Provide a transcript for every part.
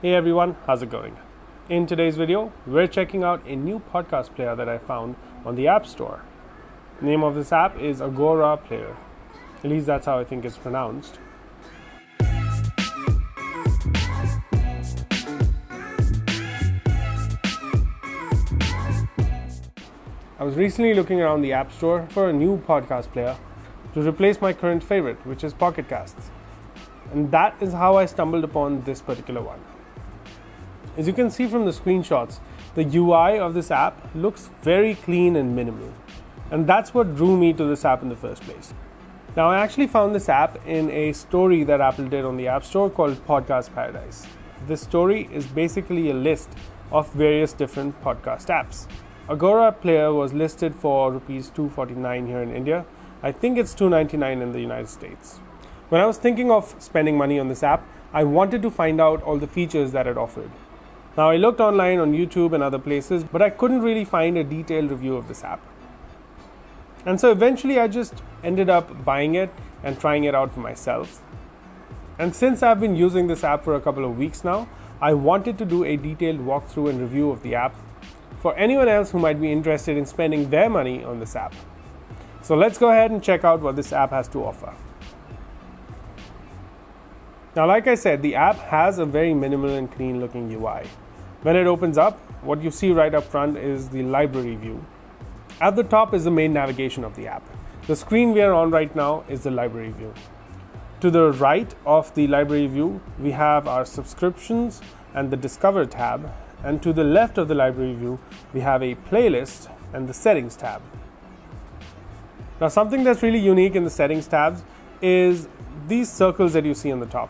Hey everyone, how's it going? In today's video, we're checking out a new podcast player that I found on the App Store. The name of this app is Agora Player. At least that's how I think it's pronounced. I was recently looking around the App Store for a new podcast player to replace my current favorite, which is Pocket Casts. And that is how I stumbled upon this particular one. As you can see from the screenshots, the UI of this app looks very clean and minimal. And that's what drew me to this app in the first place. Now, I actually found this app in a story that Apple did on the App Store called Podcast Paradise. This story is basically a list of various different podcast apps. Agora Player was listed for Rs 249 here in India. I think it's $299 in the United States. When I was thinking of spending money on this app, I wanted to find out all the features that it offered. Now, I looked online on YouTube and other places, but I couldn't really find a detailed review of this app. And so eventually I just ended up buying it and trying it out for myself. And since I've been using this app for a couple of weeks now, I wanted to do a detailed walkthrough and review of the app for anyone else who might be interested in spending their money on this app. So let's go ahead and check out what this app has to offer. Now, like I said, the app has a very minimal and clean looking UI. When it opens up, what you see right up front is the library view. At the top is the main navigation of the app. The screen we are on right now is the library view. To the right of the library view, we have our subscriptions and the Discover tab. And to the left of the library view, we have a playlist and the settings tab. Now, something that's really unique in the settings tabs is these circles that you see on the top.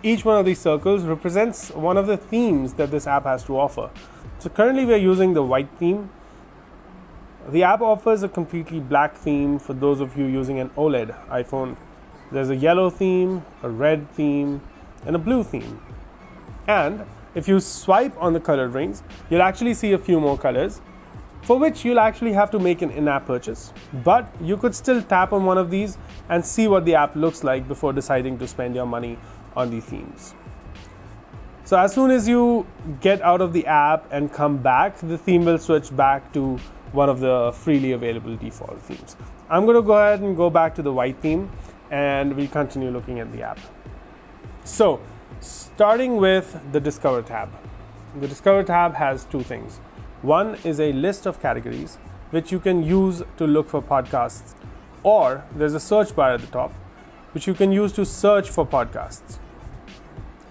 Each one of these circles represents one of the themes that this app has to offer. So currently we are using the white theme. The app offers a completely black theme for those of you using an OLED iPhone. There's a yellow theme, a red theme, and a blue theme. And if you swipe on the colored rings, you'll actually see a few more colors, for which you'll actually have to make an in-app purchase. But you could still tap on one of these and see what the app looks like before deciding to spend your money on the themes. So as soon as you get out of the app and come back, the theme will switch back to one of the freely available default themes. I'm going to go ahead and go back to the white theme and we'll continue looking at the app. So, starting with the Discover tab. The Discover tab has two things. One is a list of categories which you can use to look for podcasts, or there's a search bar at the top which you can use to search for podcasts.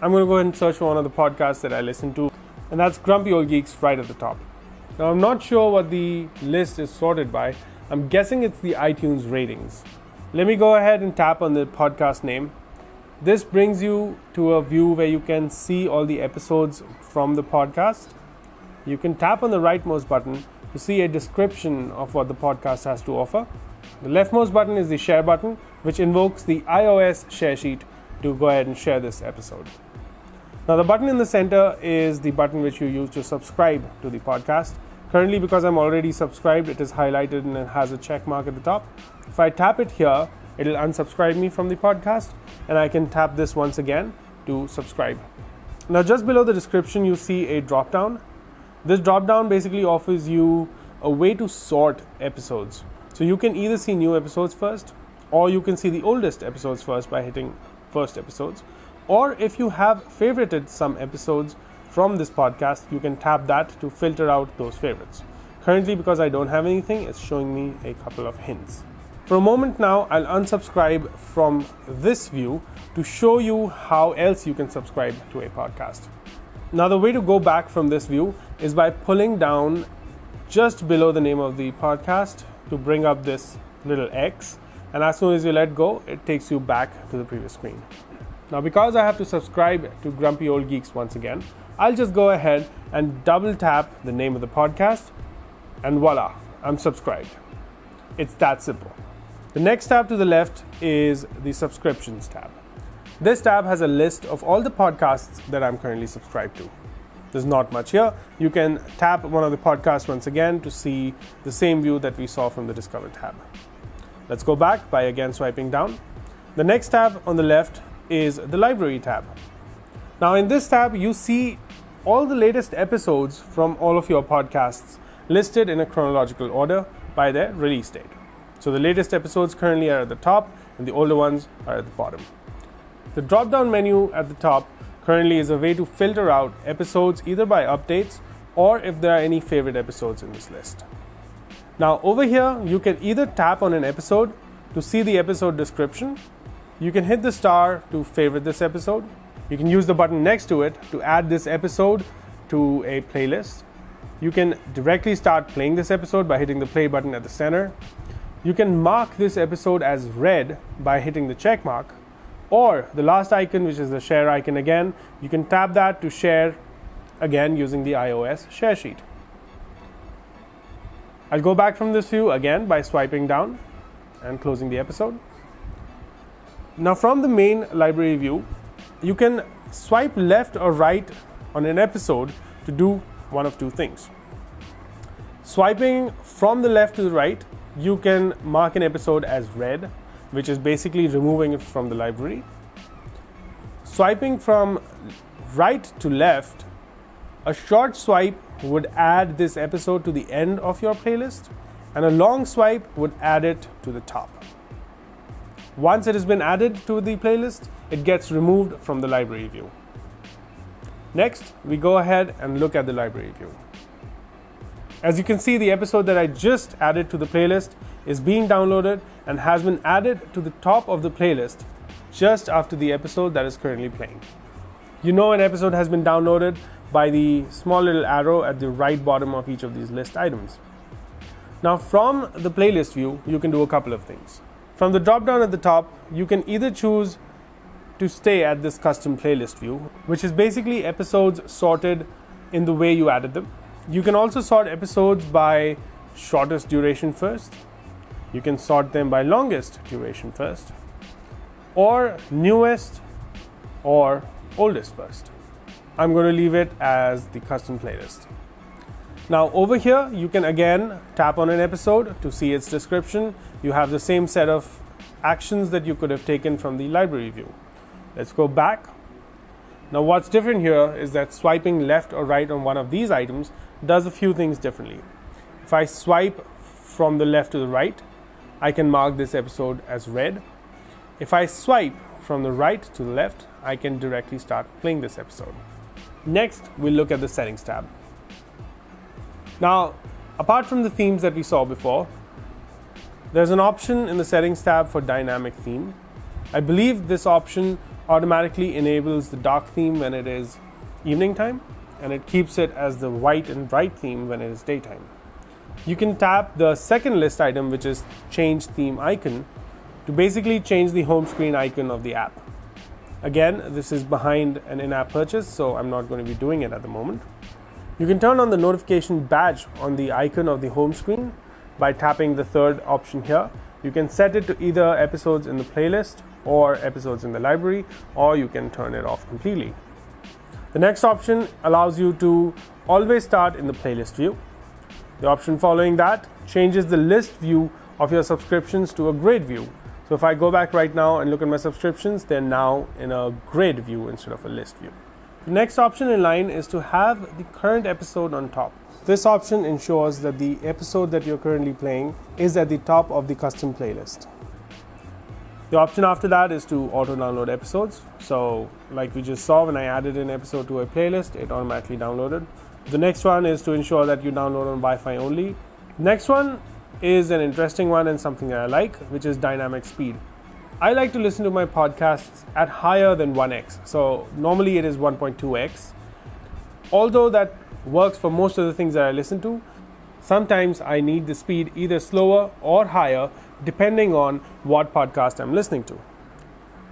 I'm going to go ahead and search for one of the podcasts that I listen to, and that's Grumpy Old Geeks right at the top. Now, I'm not sure what the list is sorted by. I'm guessing it's the iTunes ratings. Let me go ahead and tap on the podcast name. This brings you to a view where you can see all the episodes from the podcast. You can tap on the rightmost button to see a description of what the podcast has to offer. The leftmost button is the share button, which invokes the iOS share sheet to go ahead and share this episode. Now, the button in the center is the button which you use to subscribe to the podcast. Currently, because I'm already subscribed, it is highlighted and it has a check mark at the top. If I tap it here, it'll unsubscribe me from the podcast, and I can tap this once again to subscribe. Now, just below the description, you see a drop-down. This drop-down basically offers you a way to sort episodes. So you can either see new episodes first, or you can see the oldest episodes first by hitting first episodes. Or if you have favorited some episodes from this podcast, you can tap that to filter out those favorites. Currently, because I don't have anything, it's showing me a couple of hints. For a moment now, I'll unsubscribe from this view to show you how else you can subscribe to a podcast. Now, the way to go back from this view is by pulling down just below the name of the podcast to bring up this little X, and as soon as you let go, it takes you back to the previous screen. Now, because I have to subscribe to Grumpy Old Geeks once again, I'll just go ahead and double tap the name of the podcast, and voila, I'm subscribed. It's that simple. The next tab to the left is the subscriptions tab. This tab has a list of all the podcasts that I'm currently subscribed to. There's not much here. You can tap one of the podcasts once again to see the same view that we saw from the Discover tab. Let's go back by again swiping down. The next tab on the left is the library tab. Now in this tab, you see all the latest episodes from all of your podcasts listed in a chronological order by their release date. So the latest episodes currently are at the top and the older ones are at the bottom. The drop-down menu at the top currently is a way to filter out episodes either by updates or if there are any favorite episodes in this list. Now over here, you can either tap on an episode to see the episode description. You can hit the star to favorite this episode. You can use the button next to it to add this episode to a playlist. You can directly start playing this episode by hitting the play button at the center. You can mark this episode as read by hitting the check mark, or the last icon, which is the share icon again, you can tap that to share again using the iOS share sheet. I'll go back from this view again by swiping down and closing the episode. Now from the main library view, you can swipe left or right on an episode to do one of two things. Swiping from the left to the right, you can mark an episode as read, which is basically removing it from the library. Swiping from right to left, a short swipe would add this episode to the end of your playlist, and a long swipe would add it to the top. Once it has been added to the playlist, it gets removed from the library view. Next, we go ahead and look at the library view. As you can see, the episode that I just added to the playlist is being downloaded and has been added to the top of the playlist just after the episode that is currently playing. You know an episode has been downloaded by the small little arrow at the right bottom of each of these list items. Now from the playlist view, you can do a couple of things. From the drop down at the top, you can either choose to stay at this custom playlist view, which is basically episodes sorted in the way you added them. You can also sort episodes by shortest duration first. You can sort them by longest duration first, or newest or oldest first. I'm going to leave it as the custom playlist. Now over here, you can again tap on an episode to see its description. You have the same set of actions that you could have taken from the library view. Let's go back. Now what's different here is that swiping left or right on one of these items does a few things differently. If I swipe from the left to the right, I can mark this episode as read. If I swipe from the right to the left, I can directly start playing this episode. Next, we'll look at the settings tab. Now, apart from the themes that we saw before, there's an option in the settings tab for dynamic theme. I believe this option automatically enables the dark theme when it is evening time, and it keeps it as the white and bright theme when it is daytime. You can tap the second list item, which is change theme icon, to basically change the home screen icon of the app. Again, this is behind an in-app purchase, so I'm not going to be doing it at the moment. You can turn on the notification badge on the icon of the home screen by tapping the third option here. You can set it to either episodes in the playlist or episodes in the library, or you can turn it off completely. The next option allows you to always start in the playlist view. The option following that changes the list view of your subscriptions to a grid view. So if I go back right now and look at my subscriptions, they're now in a grid view instead of a list view. The next option in line is to have the current episode on top. This option ensures that the episode that you're currently playing is at the top of the custom playlist. The option after that is to auto-download episodes. So like we just saw, when I added an episode to a playlist, it automatically downloaded. The next one is to ensure that you download on Wi-Fi only. Next one is an interesting one and something that I like, which is dynamic speed. I like to listen to my podcasts at higher than 1x. So normally it is 1.2x. Although that works for most of the things that I listen to, sometimes I need the speed either slower or higher depending on what podcast I'm listening to.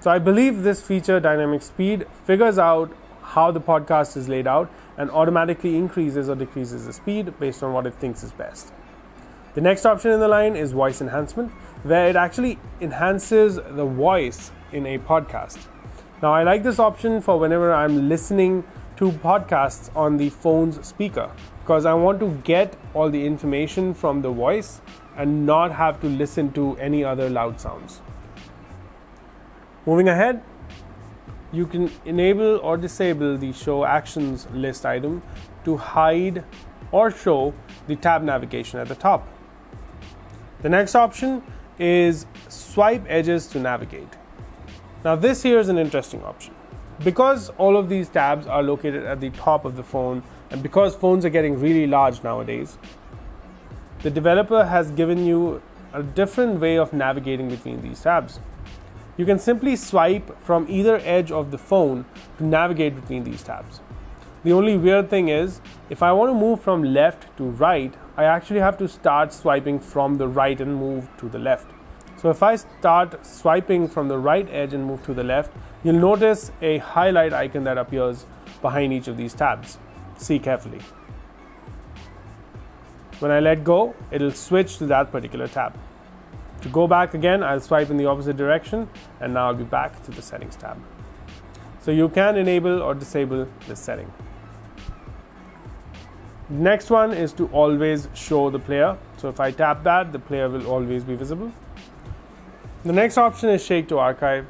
So I believe this feature, dynamic speed, figures out how the podcast is laid out and automatically increases or decreases the speed based on what it thinks is best. The next option in the line is voice enhancement, where it actually enhances the voice in a podcast. Now I like this option for whenever I'm listening to podcasts on the phone's speaker, because I want to get all the information from the voice and not have to listen to any other loud sounds. Moving ahead, you can enable or disable the show actions list item to hide or show the tab navigation at the top. The next option is swipe edges to navigate. Now this here is an interesting option. Because all of these tabs are located at the top of the phone, and because phones are getting really large nowadays, the developer has given you a different way of navigating between these tabs. You can simply swipe from either edge of the phone to navigate between these tabs. The only weird thing is, if I want to move from left to right, I actually have to start swiping from the right and move to the left. So if I start swiping from the right edge and move to the left, you'll notice a highlight icon that appears behind each of these tabs. See carefully. When I let go, it'll switch to that particular tab. To go back again, I'll swipe in the opposite direction, and now I'll be back to the settings tab. So you can enable or disable this setting. Next one is to always show the player. So if I tap that, the player will always be visible. The next option is shake to archive.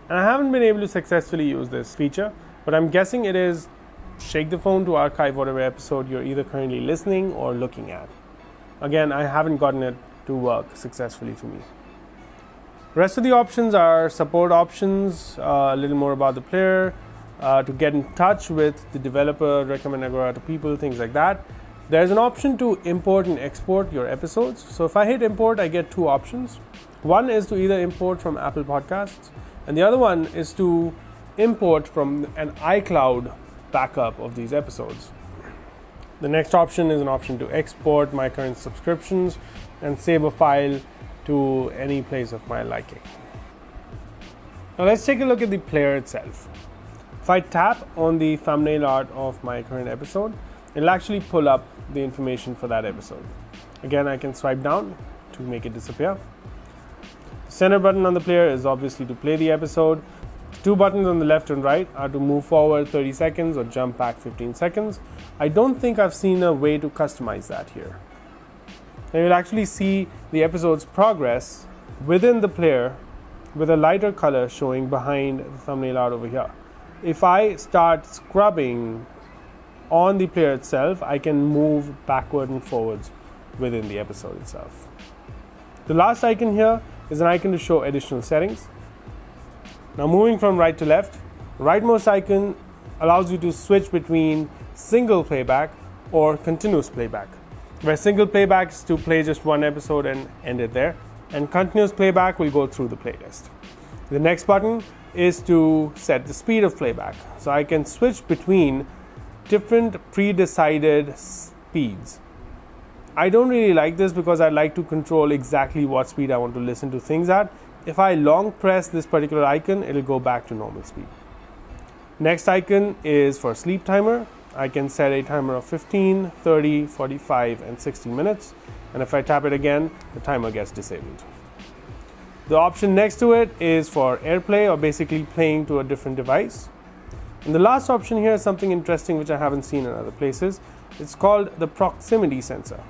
And I haven't been able to successfully use this feature, but I'm guessing it is shake the phone to archive whatever episode you're either currently listening or looking at. Again, I haven't gotten it to work successfully for me. The rest of the options are support options, a little more about the player, to get in touch with the developer, recommend Agora to people, things like that. There's an option to import and export your episodes. So if I hit import, I get two options. One is to either import from Apple Podcasts, and the other one is to import from an iCloud backup of these episodes. The next option is an option to export my current subscriptions and save a file to any place of my liking. Now let's take a look at the player itself. If I tap on the thumbnail art of my current episode, it'll actually pull up the information for that episode. Again, I can swipe down to make it disappear. The center button on the player is obviously to play the episode. The two buttons on the left and right are to move forward 30 seconds or jump back 15 seconds. I don't think I've seen a way to customize that here. Now you'll actually see the episode's progress within the player with a lighter color showing behind the thumbnail art over here. If I start scrubbing on the player itself, I can move backward and forwards within the episode itself. The last icon here is an icon to show additional settings. Now moving from right to left, rightmost icon allows you to switch between single playback or continuous playback, where single playback is to play just one episode and end it there, and continuous playback will go through the playlist. The next button is to set the speed of playback. So I can switch between different pre-decided speeds. I don't really like this because I like to control exactly what speed I want to listen to things at. If I long press this particular icon, it'll go back to normal speed. Next icon is for sleep timer. I can set a timer of 15, 30, 45, and 60 minutes. And if I tap it again, the timer gets disabled. The option next to it is for AirPlay, or basically playing to a different device. And the last option here is something interesting which I haven't seen in other places. It's called the proximity sensor.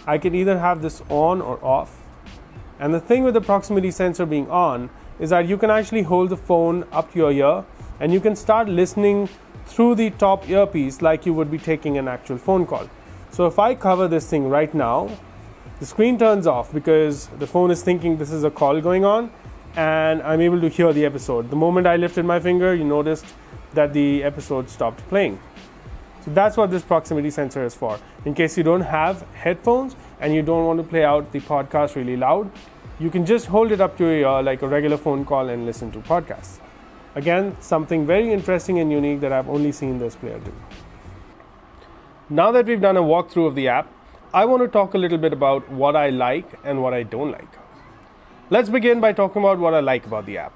I can either have this on or off. And the thing with the proximity sensor being on is that you can actually hold the phone up to your ear and you can start listening through the top earpiece like you would be taking an actual phone call. So if I cover this thing right now, the screen turns off because the phone is thinking this is a call going on, and I'm able to hear the episode. The moment I lifted my finger, you noticed that the episode stopped playing. So that's what this proximity sensor is for. In case you don't have headphones and you don't want to play out the podcast really loud, you can just hold it up to your ear like a regular phone call and listen to podcasts. Again, something very interesting and unique that I've only seen this player do. Now that we've done a walkthrough of the app, I want to talk a little bit about what I like and what I don't like. Let's begin by talking about what I like about the app.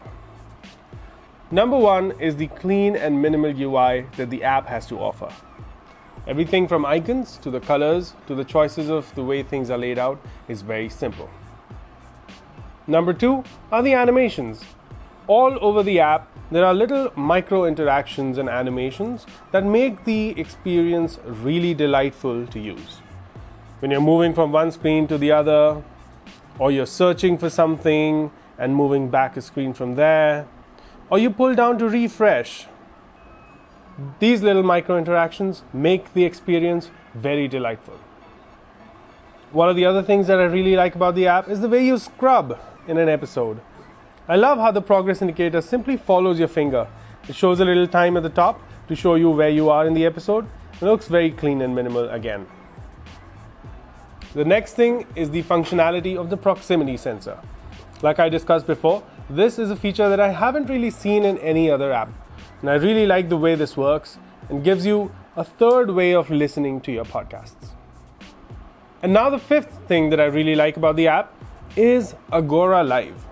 Number one is the clean and minimal UI that the app has to offer. Everything from icons to the colors to the choices of the way things are laid out is very simple. Number two are the animations. All over the app, there are little micro interactions and animations that make the experience really delightful to use. When you're moving from one screen to the other, or you're searching for something and moving back a screen from there, or you pull down to refresh. These little micro interactions make the experience very delightful. One of the other things that I really like about the app is the way you scrub in an episode. I love how the progress indicator simply follows your finger. It shows a little time at the top to show you where you are in the episode. It looks very clean and minimal again. The next thing is the functionality of the proximity sensor. Like I discussed before, this is a feature that I haven't really seen in any other app. And I really like the way this works and gives you a third way of listening to your podcasts. And now the fifth thing that I really like about the app is Agora Live.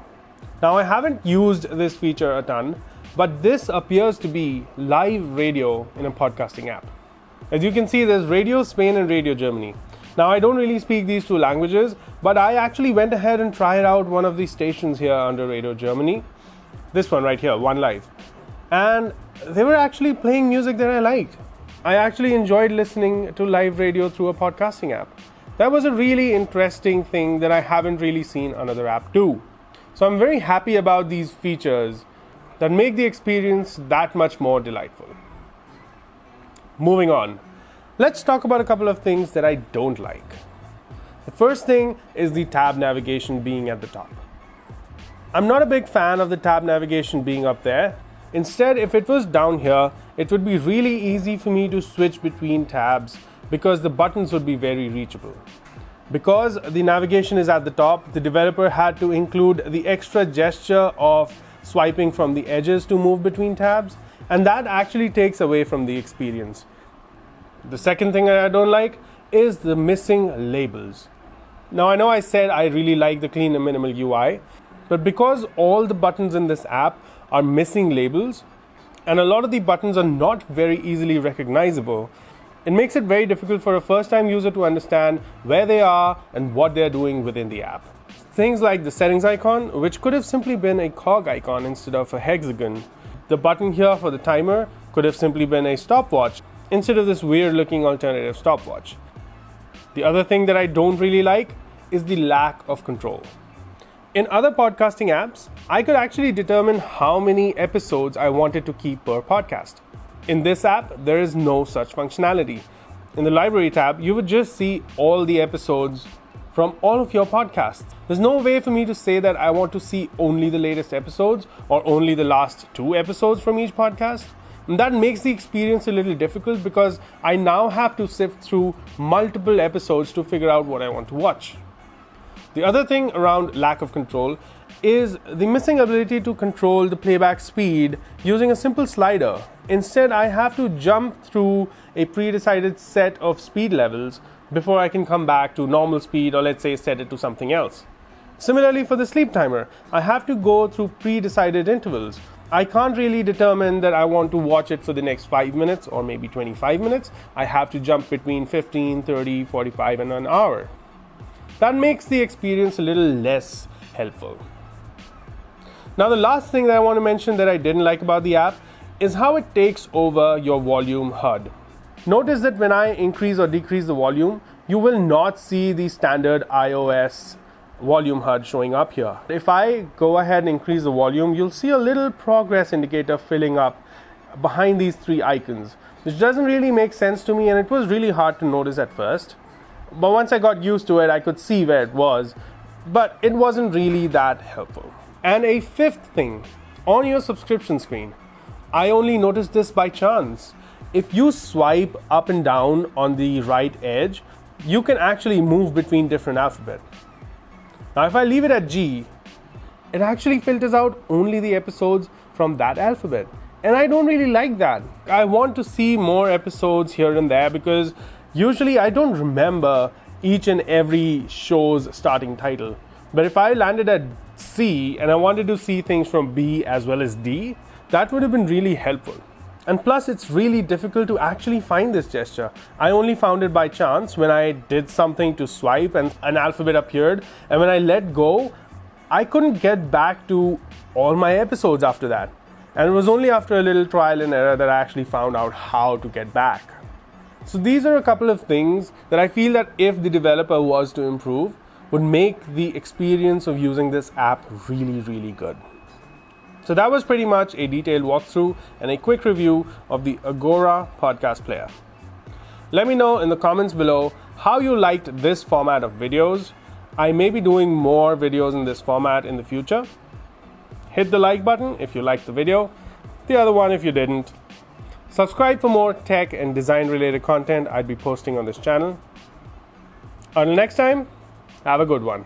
Now I haven't used this feature a ton, but this appears to be live radio in a podcasting app. As you can see, there's Radio Spain and Radio Germany. Now I don't really speak these two languages, but I actually went ahead and tried out one of these stations here under Radio Germany. This one right here, One Live. And they were actually playing music that I liked. I actually enjoyed listening to live radio through a podcasting app. That was a really interesting thing that I haven't really seen another app do. So I'm very happy about these features that make the experience that much more delightful. Moving on, let's talk about a couple of things that I don't like. The first thing is the tab navigation being at the top. I'm not a big fan of the tab navigation being up there. Instead, if it was down here, it would be really easy for me to switch between tabs because the buttons would be very reachable. Because the navigation is at the top, the developer had to include the extra gesture of swiping from the edges to move between tabs, and that actually takes away from the experience. The second thing that I don't like is the missing labels. Now I know I said I really like the clean and minimal UI, but because all the buttons in this app are missing labels, and a lot of the buttons are not very easily recognizable, it makes it very difficult for a first-time user to understand where they are and what they're doing within the app. Things like the settings icon, which could have simply been a cog icon instead of a hexagon. The button here for the timer could have simply been a stopwatch instead of this weird-looking alternative stopwatch. The other thing that I don't really like is the lack of control. In other podcasting apps, I could actually determine how many episodes I wanted to keep per podcast. In this app, there is no such functionality. In the library tab, you would just see all the episodes from all of your podcasts. There's no way for me to say that I want to see only the latest episodes or only the last 2 episodes from each podcast. And that makes the experience a little difficult because I now have to sift through multiple episodes to figure out what I want to watch. The other thing around lack of control is the missing ability to control the playback speed using a simple slider. Instead, I have to jump through a pre-decided set of speed levels before I can come back to normal speed, or let's say set it to something else. Similarly, for the sleep timer, I have to go through pre-decided intervals. I can't really determine that I want to watch it for the next 5 minutes or maybe 25 minutes. I have to jump between 15, 30, 45 and an hour. That makes the experience a little less helpful. Now, the last thing that I want to mention that I didn't like about the app is how it takes over your volume HUD. Notice that when I increase or decrease the volume, you will not see the standard iOS volume HUD showing up here. If I go ahead and increase the volume, you'll see a little progress indicator filling up behind these 3 icons, which doesn't really make sense to me, and it was really hard to notice at first. But once I got used to it, I could see where it was, but it wasn't really that helpful. And a fifth thing, on your subscription screen, I only noticed this by chance. If you swipe up and down on the right edge, you can actually move between different alphabets. Now, if I leave it at G, it actually filters out only the episodes from that alphabet. And I don't really like that. I want to see more episodes here and there because usually I don't remember each and every show's starting title. But if I landed at C and I wanted to see things from B as well as D, that would have been really helpful. And plus, it's really difficult to actually find this gesture. I only found it by chance when I did something to swipe and an alphabet appeared. And when I let go, I couldn't get back to all my episodes after that. And it was only after a little trial and error that I actually found out how to get back. So these are a couple of things that I feel that if the developer was to improve, would make the experience of using this app really, really good. So that was pretty much a detailed walkthrough and a quick review of the Agora podcast player. Let me know in the comments below how you liked this format of videos. I may be doing more videos in this format in the future. Hit the like button if you liked the video, the other one if you didn't. Subscribe for more tech and design related content I'd be posting on this channel. Until next time, have a good one.